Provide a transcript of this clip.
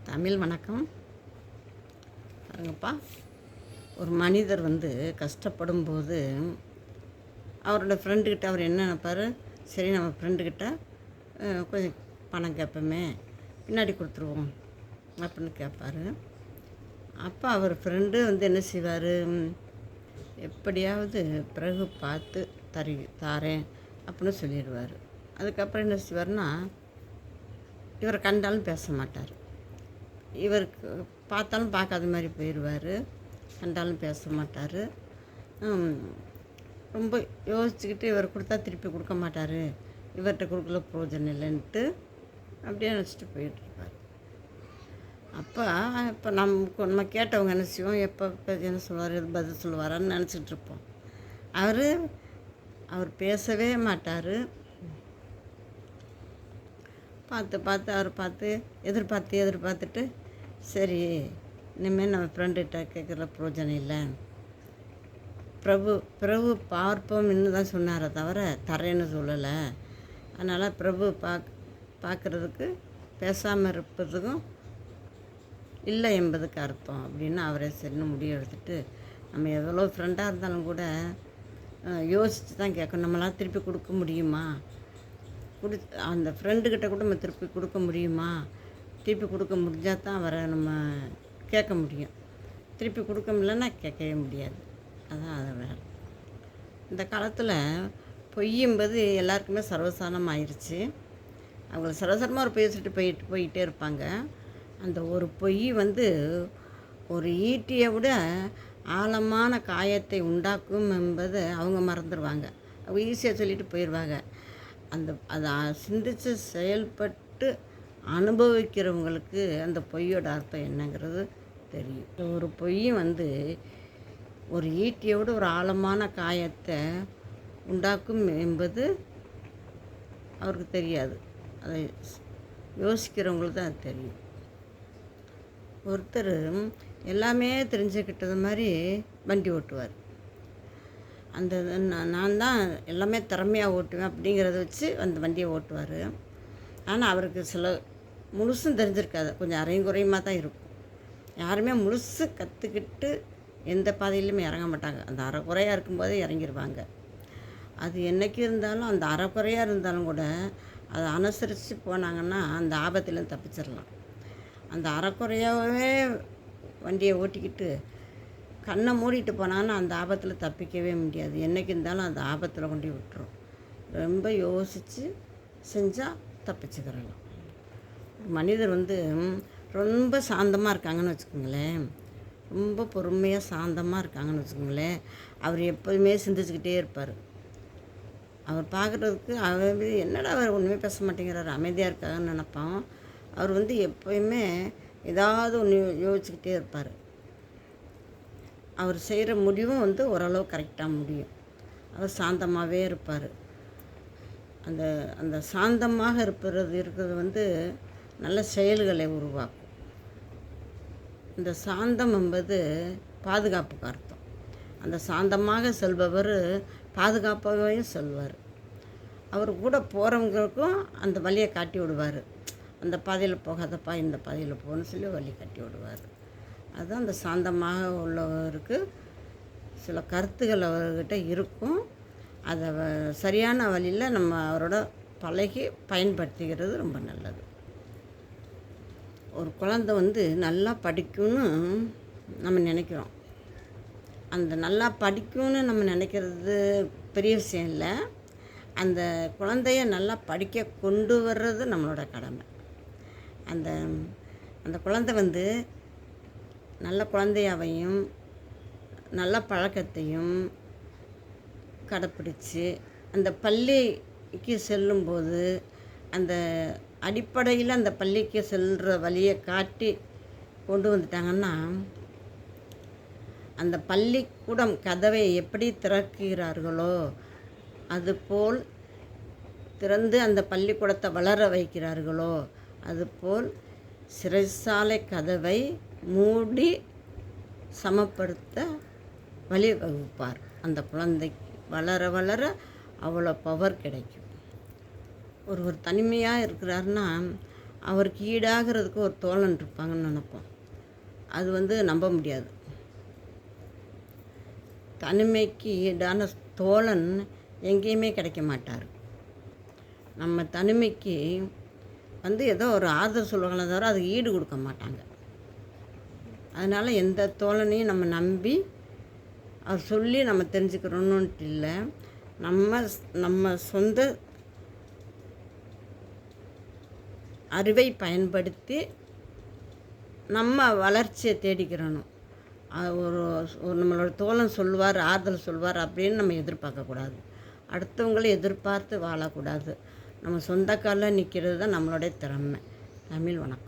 தமிழ் வணக்கம். பாருங்கப்பா, ஒரு மனிதர் கஷ்டப்படும்போது அவரோட ஃப்ரெண்டுக்கிட்ட அவர் என்ன நினைப்பார், சரி நம்ம ஃப்ரெண்டுக்கிட்ட கொஞ்சம் பணம் கேட்போமே, பின்னாடி கொடுத்துருவோம் அப்படின்னு கேட்பார். அப்போ அவர் ஃப்ரெண்டு என்ன செய்வார், எப்படியாவது பிறகு பார்த்து தாரேன் அப்படின்னு சொல்லிடுவார். அதுக்கப்புறம் என்ன செய்வார்னா, இவரை கண்டாலும் பேச மாட்டார். இவருக்கு பார்த்தாலும் பார்க்காத மாதிரி போயிடுவார், கண்டாலும் பேச மாட்டார். ரொம்ப யோசிச்சுக்கிட்டு இவர் கொடுத்தா திருப்பி கொடுக்க மாட்டார், இவர்கிட்ட கொடுக்கல பிரயோஜனம் இல்லைன்ட்டு அப்படியே நினச்சிட்டு போயிட்டுருப்பார். இப்போ நம்ம கேட்டவங்க என்ன செய்வோம், எப்போ என்ன சொல்லுவார், பதில் சொல்லுவாரான்னு நினச்சிட்டு இருப்போம். அவர் பேசவே மாட்டார். பார்த்து எதிர்பார்த்துட்டு சரி இனிமேல் நம்ம ஃப்ரெண்டுகிட்ட கேட்குற பிரயோஜனம் இல்லை, பிரபு பார்ப்போம் இன்னும் தான் சொன்னாரே தவிர தரேன்னு சொல்லலை. அதனால் பிரபு பார்க்குறதுக்கு பேசாமல் இருப்பதுக்கும் இல்லை என்பதுக்கு அர்த்தம் அப்படின்னு அவரே சரின்னு முடிவு எடுத்துட்டு, நம்ம எவ்வளோ ஃப்ரெண்டாக இருந்தாலும் கூட யோசித்து தான் கேட்கணும். நம்மளால் திருப்பி கொடுக்க முடியுமா, அந்த ஃப்ரெண்டுக்கிட்ட கூட நம்ம திருப்பி கொடுக்க முடியுமா, திருப்பி கொடுக்க முடிஞ்சால் தான் அவரை நம்ம கேட்க முடியும். திருப்பி கொடுக்க முடியலன்னா கேட்கவே முடியாது. அதான் அதை வேறு. இந்த காலத்தில் பொய் என்பது எல்லாருக்குமே சர்வசாதாரணம் ஆயிடுச்சு. அவங்கள சர்வசாதாரணமாக ஒரு பேசிட்டு போயிட்டே இருப்பாங்க. அந்த ஒரு பொய் ஒரு ஈட்டியை விட ஆழமான காயத்தை உண்டாக்கும் என்பதை அவங்க மறந்துடுவாங்க. அவங்க ஈஸியாக சொல்லிட்டு போயிடுவாங்க. அதை சிந்தித்து செயல்பட்டு அனுபவிக்கிறவங்களுக்கு அந்த பொய்யோட அர்த்தம் என்னங்கிறது தெரியும். ஒரு பொய் ஒரு ஈட்டியோட ஒரு ஆழமான காயத்தை உண்டாக்கும் என்பது அவருக்கு தெரியாது. அதை யோசிக்கிறவங்களுக்கு தான் அது தெரியும். ஒருத்தர் எல்லாமே தெரிஞ்சுக்கிட்டது மாதிரி வண்டி ஓட்டுவார். நான் தான் எல்லாமே திறமையாக ஓட்டுவேன் அப்படிங்கிறத வச்சு அந்த வண்டியை ஓட்டுவார். ஆனால் அவருக்கு சில முழுசும் தெரிஞ்சிருக்காது, கொஞ்சம் அரையும் குறையுமா தான் இருக்கும். யாருமே முழுசு கற்றுக்கிட்டு எந்த பாதையிலுமே இறங்க மாட்டாங்க. அந்த அரைக்குறையாக இருக்கும்போதே இறங்கிடுவாங்க. அது என்றைக்கு இருந்தாலும் அந்த அரைக்குறையாக இருந்தாலும் கூட அதை அனுசரித்து போனாங்கன்னா அந்த ஆபத்திலேருந்து தப்பிச்சிடலாம். அந்த அரைக்குறையாகவே வண்டியை ஓட்டிக்கிட்டு கண்ணை மூடிட்டு போனாங்கன்னா அந்த ஆபத்தில் தப்பிக்கவே முடியாது. என்றைக்கு இருந்தாலும் அந்த ஆபத்தில் கொண்டு விட்டுரும். ரொம்ப யோசித்து செஞ்சால் தப்பிச்சுக்கிறலாம். மனிதர் ரொம்ப சாந்தமாக இருக்காங்கன்னு வச்சுக்கோங்களேன், ரொம்ப பொறுமையாக சாந்தமாக இருக்காங்கன்னு வச்சுக்கோங்களேன், அவர் எப்போதுமே சிந்திச்சுக்கிட்டே இருப்பார். அவர் பார்க்குறதுக்கு அவர் என்னடா அவர் ஒன்றுமே பேச மாட்டேங்கிறார், அமைதியாக இருக்காங்கன்னு நினப்பான். அவர் எப்போயுமே ஏதாவது ஒன்று யோசிச்சுக்கிட்டே இருப்பார். அவர் செய்கிற முடிவும் ஓரளவு கரெக்டாக முடியும். அவர் சாந்தமாகவே இருப்பார். அந்த சாந்தமாக இருக்கிறது நல்ல செயல்களை உருவாக்கும். இந்த சாந்தம் என்பது பாதுகாப்புக்கு அர்த்தம். அந்த சாந்தமாக செல்பவர் பாதுகாப்பாகவும் செல்வார். அவர் கூட போகிறவங்களுக்கும் அந்த வழியை காட்டி விடுவார். அந்த பாதையில் போகாதப்பா, இந்த பாதையில் போகணும்னு சொல்லி வழி காட்டி விடுவார். அதுதான் அந்த சாந்தமாக உள்ளவருக்கு சில கருத்துக்கள் அவர்கிட்ட இருக்கும். அதை சரியான வழியில் நம்ம அவரோட பழகி பயன்படுத்திக்கிறது ரொம்ப நல்லது. ஒரு குழந்தை நல்லா படிக்கும்னு நம்ம நினைக்கிறோம். அந்த நல்லா படிக்கும்னு நம்ம நினைக்கிறது பெரிய விஷயம் இல்லை. அந்த குழந்தைய நல்லா படிக்க கொண்டு வர்றது நம்மளோட கடமை. அந்த குழந்தை நல்ல குழந்தையாவையும் நல்ல பழக்கத்தையும் கடைப்பிடிச்சு அந்த பள்ளிக்கு செல்லும்போது அந்த அடிப்படையில் அந்த பள்ளிக்கு செல்கிற வழியை காட்டி கொண்டு வந்துட்டாங்கன்னா, அந்த பள்ளிக்கூடம் கதவை எப்படி திறக்கிறார்களோ அதுபோல் திறந்து அந்த பள்ளிக்கூடத்தை வளர வைக்கிறார்களோ அதுபோல் சிறைச்சாலை கதவை மூடி சமப்படுத்த வழிவகுப்பார். அந்த குழந்தைக்கு வளர வளர அவ்வளோ பவர் கிடைக்கும். ஒருவர் தனிமையாக இருக்கிறாருன்னா அவருக்கு ஈடாகிறதுக்கு ஒரு தோழன் இருப்பாங்கன்னு நினைப்போம். அது நம்ப முடியாது. தனிமைக்கு ஈடான தோழன் எங்கேயுமே கிடைக்க மாட்டார். நம்ம தனிமைக்கு ஏதோ ஒரு ஆறுதல் சொல்லுவாங்களே தவிர அதுக்கு ஈடு கொடுக்க மாட்டாங்க. அதனால் எந்த தோழனையும் நம்ம நம்பி அவர் சொல்லி நம்ம தெரிஞ்சுக்கிறோன்னுட்டு இல்லை. நம்ம சொந்த அறிவை பயன்படுத்தி நம்ம வளர்ச்சியை தேடிக்கிறணும். ஒரு நம்மளோட தோழன் சொல்லுவார், ஆறுதல் சொல்வார் அப்படின்னு நம்ம எதிர்பார்க்கக்கூடாது. அடுத்தவங்களை எதிர்பார்த்து வாழக்கூடாது. நம்ம சொந்த காலில் நிற்கிறது தான் நம்மளுடைய திறமை. தமிழ் வணக்கம்.